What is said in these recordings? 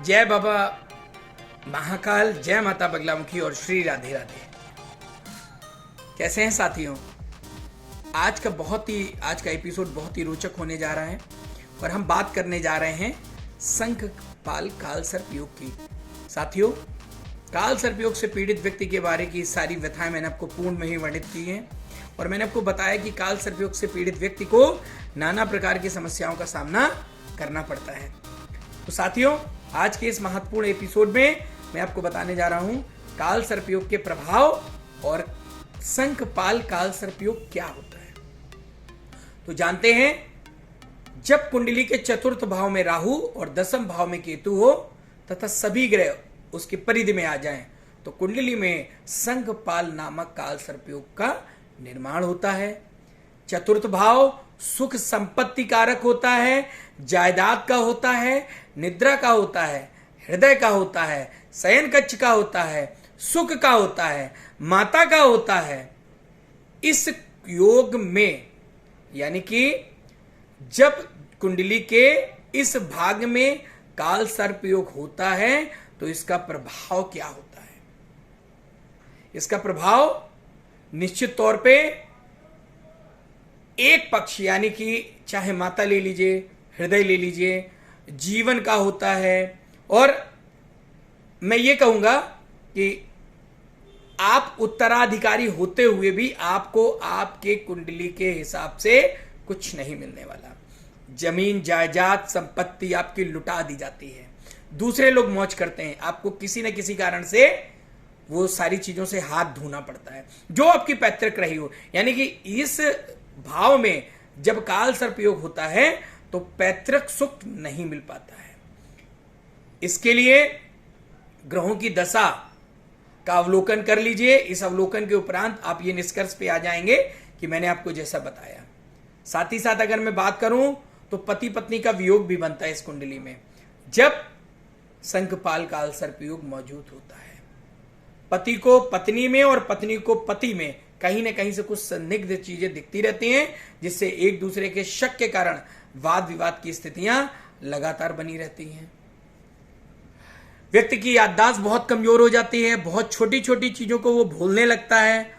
जय बाबा महाकाल, जय माता बगलामुखी और श्री राधे राधे। कैसे हैं साथियों? आज का एपिसोड बहुत ही रोचक होने जा रहा है और हम बात करने जा रहे हैं शंखपाल काल सर्प योग की। साथियों, काल सर्प योग से पीड़ित व्यक्ति के बारे की सारी व्यथाएं मैंने आपको पूर्ण में ही वर्णित की हैं और मैंने आपको बताया कि काल सर्प योग से पीड़ित व्यक्ति को नाना प्रकार की समस्याओं का सामना करना पड़ता है। तो साथियों, आज के इस महत्वपूर्ण एपिसोड में मैं आपको बताने जा रहा हूं काल सर्प योग के प्रभाव और शंखपाल काल सर्प योग क्या होता है। तो जानते हैं, जब कुंडली के चतुर्थ भाव में राहु और दसम भाव में केतु हो तथा सभी ग्रह उसकी परिधि में आ जाएं, तो कुंडली में शंखपाल नामक काल सर्प योग का निर्माण होता है। चतुर्थ भाव सुख संपत्ति कारक होता है, जायदाद का होता है, निद्रा का होता है, हृदय का होता है, शयन कक्ष का होता है, सुख का होता है, माता का होता है। इस योग में यानी कि जब कुंडली के इस भाग में काल सर्प योग होता है तो इसका प्रभाव क्या होता है? इसका प्रभाव निश्चित तौर पे एक पक्ष यानी कि चाहे माता ले लीजिए, हृदय ले लीजिए, जीवन का होता है। और मैं ये कहूंगा कि आप उत्तराधिकारी होते हुए भी आपको आपके कुंडली के हिसाब से कुछ नहीं मिलने वाला। जमीन जायदाद संपत्ति आपकी लुटा दी जाती है, दूसरे लोग मौज करते हैं, आपको किसी न किसी कारण से वो सारी चीजों से हाथ धोना पड़ता है जो आपकी पैतृक रही हो। यानी कि इस भाव में जब काल सर्प योग होता है तो पैतृक सुख नहीं मिल पाता है। इसके लिए ग्रहों की दशा का अवलोकन कर लीजिए। इस अवलोकन के उपरांत आप ये निष्कर्ष पे आ जाएंगे कि मैंने आपको जैसा बताया। साथ ही साथ अगर मैं बात करूं तो पति पत्नी का वियोग भी बनता है इस कुंडली में जब शंखपाल काल सर्प योग मौजूद होता है। पति को पत्नी में और पत्नी को पति में कहीं न कहीं से कुछ संदिग्ध चीजें दिखती रहती हैं, जिससे एक दूसरे के शक के कारण वाद विवाद की स्थितियां लगातार बनी रहती हैं। व्यक्ति की याददाश्त बहुत कमजोर हो जाती है, बहुत छोटी छोटी चीजों को वो भूलने लगता है।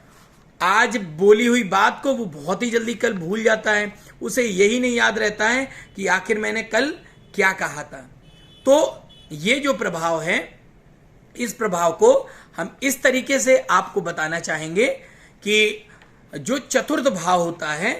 आज बोली हुई बात को वो बहुत ही जल्दी कल भूल जाता है, उसे यही नहीं याद रहता है कि आखिर मैंने कल क्या कहा था। तो ये जो प्रभाव है, इस प्रभाव को हम इस तरीके से आपको बताना चाहेंगे कि जो चतुर्थ भाव होता है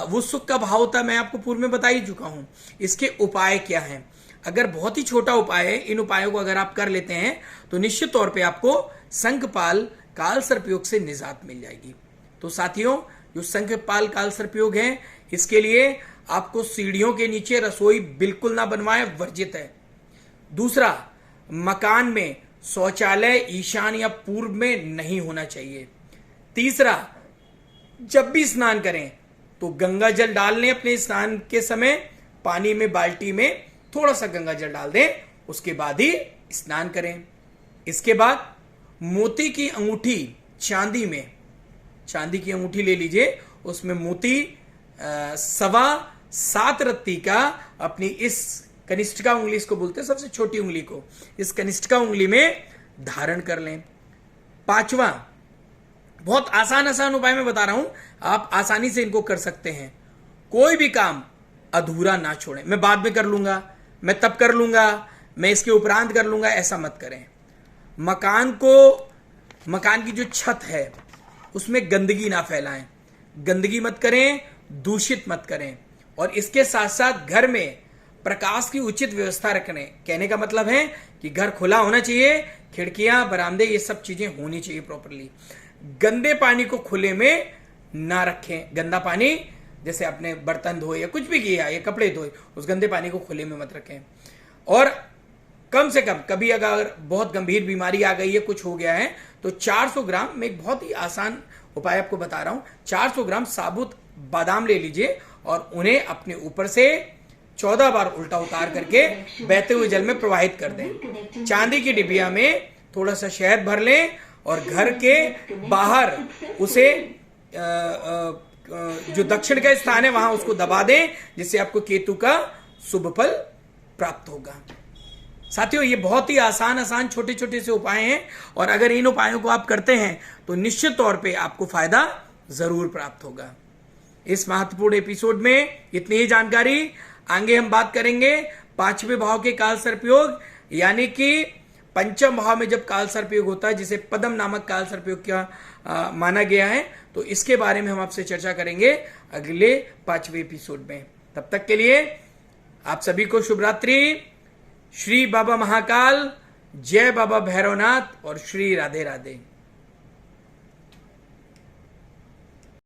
वो सुख का भाव होता है। मैं आपको पूर्व में बता ही चुका हूं। इसके उपाय क्या हैं? अगर बहुत ही छोटा उपाय है, इन उपायों को अगर आप कर लेते हैं तो निश्चित तौर पे आपको शंखपाल काल सर्प योग से निजात मिल जाएगी। तो साथियों, जो शंखपाल काल सर्प योग है, इसके लिए आपको सीढ़ियों के नीचे रसोई बिल्कुल ना बनवाएं, वर्जित है। दूसरा, मकान में शौचालय ईशान या पूर्व में नहीं होना चाहिए। तीसरा, जब भी स्नान करें तो गंगा जल डाल लें। अपने स्नान के समय पानी में, बाल्टी में थोड़ा सा गंगा जल डाल दें, उसके बाद ही स्नान करें। इसके बाद मोती की अंगूठी, चांदी की अंगूठी ले लीजिए, उसमें मोती 7.25 रत्ती का अपनी इस कनिष्ठिका उंगली, इसको बोलते हैं सबसे छोटी उंगली को, इस कनिष्ठिका उंगली में धारण कर लें। पांचवा, बहुत आसान उपाय मैं बता रहा हूं, आप आसानी से इनको कर सकते हैं। कोई भी काम अधूरा ना छोड़ें। मैं बाद में कर लूंगा, मैं तब कर लूंगा, मैं इसके उपरांत कर लूंगा, ऐसा मत करें। मकान की जो छत है उसमें गंदगी ना फैलाएं, गंदगी मत करें, दूषित मत करें। और इसके साथ साथ घर में प्रकाश की उचित व्यवस्था रखने। कहने का मतलब है कि घर खुला होना चाहिए, खिड़कियां, बरामदे, ये सब चीजें होनी चाहिए प्रॉपरली। गंदे पानी को खुले में ना रखें। गंदा पानी, जैसे आपने बर्तन धोए या कुछ भी किया या कपड़े धोए, उस गंदे पानी को खुले में मत रखें। और कम से कम कभी अगर बहुत गंभीर बीमारी आ गई है, कुछ हो गया है, तो 400 ग्राम, मैं एक बहुत ही आसान उपाय आपको बता रहा हूं, 400 ग्राम साबुत बादाम ले लीजिए और उन्हें अपने ऊपर से 14 बार उल्टा उतार करके बहते हुए जल में प्रवाहित कर दें। चांदी की डिबिया में थोड़ा सा शहद भर लें और घर के बाहर उसे जो दक्षिण का स्थान है वहां उसको दबा दें, जिससे आपको केतु का शुभ फल प्राप्त होगा। साथियों, ये बहुत ही आसान छोटे छोटे से उपाय हैं और अगर इन उपायों को आप करते हैं तो निश्चित तौर पे आपको फायदा जरूर प्राप्त होगा। इस महत्वपूर्ण एपिसोड में इतनी ही जानकारी। आगे हम बात करेंगे 5वें भाव के काल सर्पयोग, यानी कि पंचम भाव में जब काल सर्पयोग होता है, जिसे पदम नामक काल सर्पयोग का माना गया है, तो इसके बारे में हम आपसे चर्चा करेंगे अगले 5वें एपिसोड में। तब तक के लिए आप सभी को शुभ रात्रि। श्री बाबा महाकाल, जय बाबा भैरवनाथ और श्री राधे राधे।